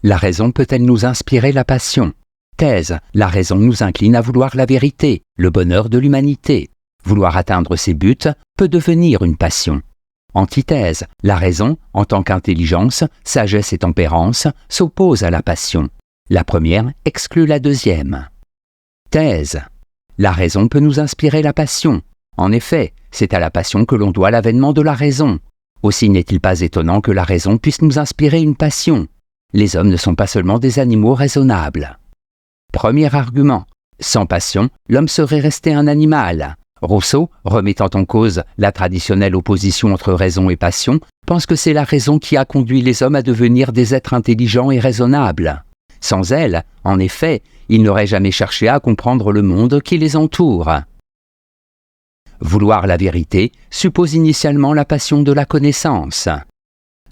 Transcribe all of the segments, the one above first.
La raison peut-elle nous inspirer la passion? Thèse. La raison nous incline à vouloir la vérité, le bonheur de l'humanité. Vouloir atteindre ses buts peut devenir une passion. Antithèse. La raison, en tant qu'intelligence, sagesse et tempérance, s'oppose à la passion. La première exclut la deuxième. Thèse. La raison peut nous inspirer la passion. En effet, c'est à la passion que l'on doit l'avènement de la raison. Aussi n'est-il pas étonnant que la raison puisse nous inspirer une passion. Les hommes ne sont pas seulement des animaux raisonnables. Premier argument. Sans passion, l'homme serait resté un animal. Rousseau, remettant en cause la traditionnelle opposition entre raison et passion, pense que c'est la raison qui a conduit les hommes à devenir des êtres intelligents et raisonnables. Sans elle, en effet, ils n'auraient jamais cherché à comprendre le monde qui les entoure. Vouloir la vérité suppose initialement la passion de la connaissance.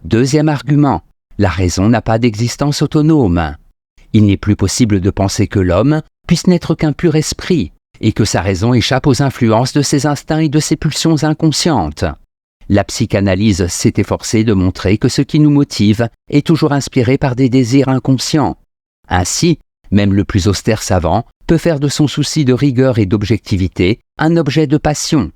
Deuxième argument. La raison n'a pas d'existence autonome. Il n'est plus possible de penser que l'homme puisse n'être qu'un pur esprit, et que sa raison échappe aux influences de ses instincts et de ses pulsions inconscientes. La psychanalyse s'est efforcée de montrer que ce qui nous motive est toujours inspiré par des désirs inconscients. Ainsi, même le plus austère savant peut faire de son souci de rigueur et d'objectivité un objet de passion.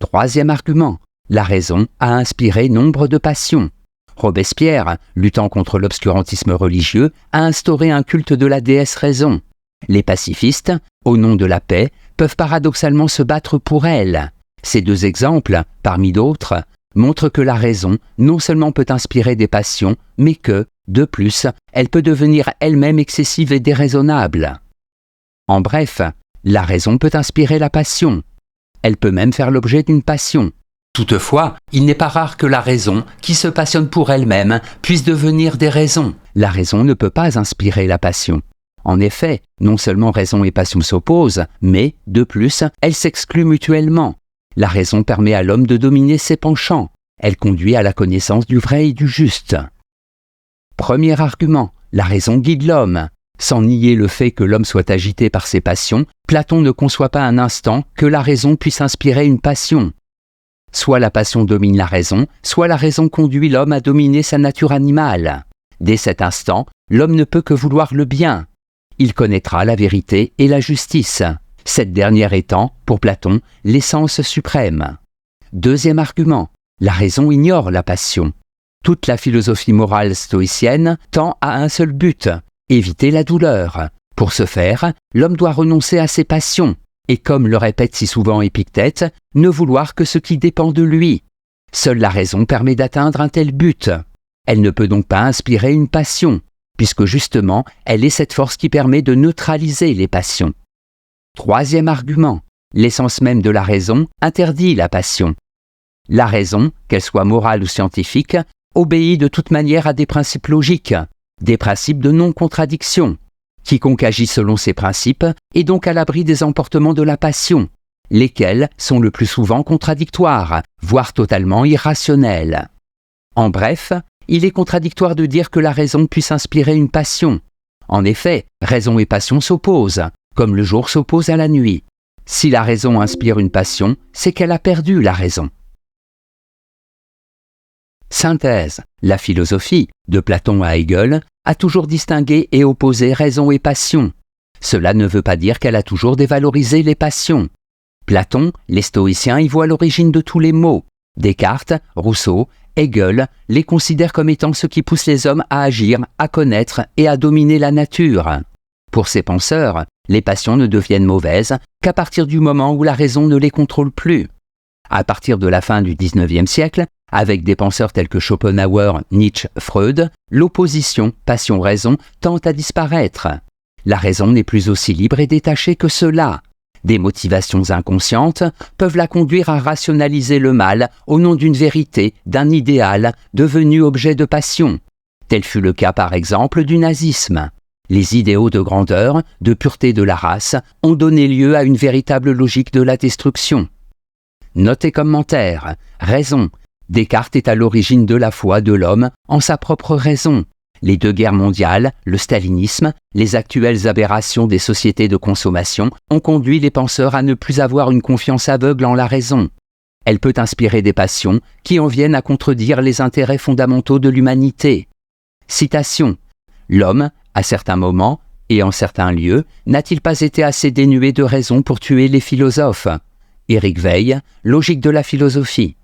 Troisième argument, la raison a inspiré nombre de passions. Robespierre, luttant contre l'obscurantisme religieux, a instauré un culte de la déesse raison. Les pacifistes, au nom de la paix, peuvent paradoxalement se battre pour elle. Ces deux exemples, parmi d'autres, montrent que la raison non seulement peut inspirer des passions, mais que, de plus, elle peut devenir elle-même excessive et déraisonnable. En bref, la raison peut inspirer la passion. Elle peut même faire l'objet d'une passion. Toutefois, il n'est pas rare que la raison, qui se passionne pour elle-même, puisse devenir des raisons. La raison ne peut pas inspirer la passion. En effet, non seulement raison et passion s'opposent, mais, de plus, elles s'excluent mutuellement. La raison permet à l'homme de dominer ses penchants. Elle conduit à la connaissance du vrai et du juste. Premier argument, la raison guide l'homme. Sans nier le fait que l'homme soit agité par ses passions, Platon ne conçoit pas un instant que la raison puisse inspirer une passion. Soit la passion domine la raison, soit la raison conduit l'homme à dominer sa nature animale. Dès cet instant, l'homme ne peut que vouloir le bien. Il connaîtra la vérité et la justice, cette dernière étant, pour Platon, l'essence suprême. Deuxième argument, la raison ignore la passion. Toute la philosophie morale stoïcienne tend à un seul but, éviter la douleur. Pour ce faire, l'homme doit renoncer à ses passions, et comme le répète si souvent Épictète, ne vouloir que ce qui dépend de lui. Seule la raison permet d'atteindre un tel but. Elle ne peut donc pas inspirer une passion, puisque justement, elle est cette force qui permet de neutraliser les passions. Troisième argument, l'essence même de la raison interdit la passion. La raison, qu'elle soit morale ou scientifique, obéit de toute manière à des principes logiques, des principes de non-contradiction. Quiconque agit selon ces principes est donc à l'abri des emportements de la passion, lesquels sont le plus souvent contradictoires, voire totalement irrationnels. En bref, il est contradictoire de dire que la raison puisse inspirer une passion. En effet, raison et passion s'opposent, comme le jour s'oppose à la nuit. Si la raison inspire une passion, c'est qu'elle a perdu la raison. Synthèse. La philosophie, de Platon à Hegel, a toujours distingué et opposé raison et passion. Cela ne veut pas dire qu'elle a toujours dévalorisé les passions. Platon, les stoïciens y voient l'origine de tous les maux. Descartes, Rousseau, Hegel les considèrent comme étant ce qui pousse les hommes à agir, à connaître et à dominer la nature. Pour ces penseurs, les passions ne deviennent mauvaises qu'à partir du moment où la raison ne les contrôle plus. À partir de la fin du XIXe siècle, avec des penseurs tels que Schopenhauer, Nietzsche, Freud, l'opposition passion-raison tend à disparaître. La raison n'est plus aussi libre et détachée que cela. Des motivations inconscientes peuvent la conduire à rationaliser le mal au nom d'une vérité, d'un idéal, devenu objet de passion. Tel fut le cas par exemple du nazisme. Les idéaux de grandeur, de pureté de la race, ont donné lieu à une véritable logique de la destruction. Note et commentaire. Raison. Descartes est à l'origine de la foi de l'homme en sa propre raison. Les deux guerres mondiales, le stalinisme, les actuelles aberrations des sociétés de consommation ont conduit les penseurs à ne plus avoir une confiance aveugle en la raison. Elle peut inspirer des passions qui en viennent à contredire les intérêts fondamentaux de l'humanité. Citation. L'homme, à certains moments et en certains lieux, n'a-t-il pas été assez dénué de raison pour tuer les philosophes? Éric Veil, Logique de la philosophie.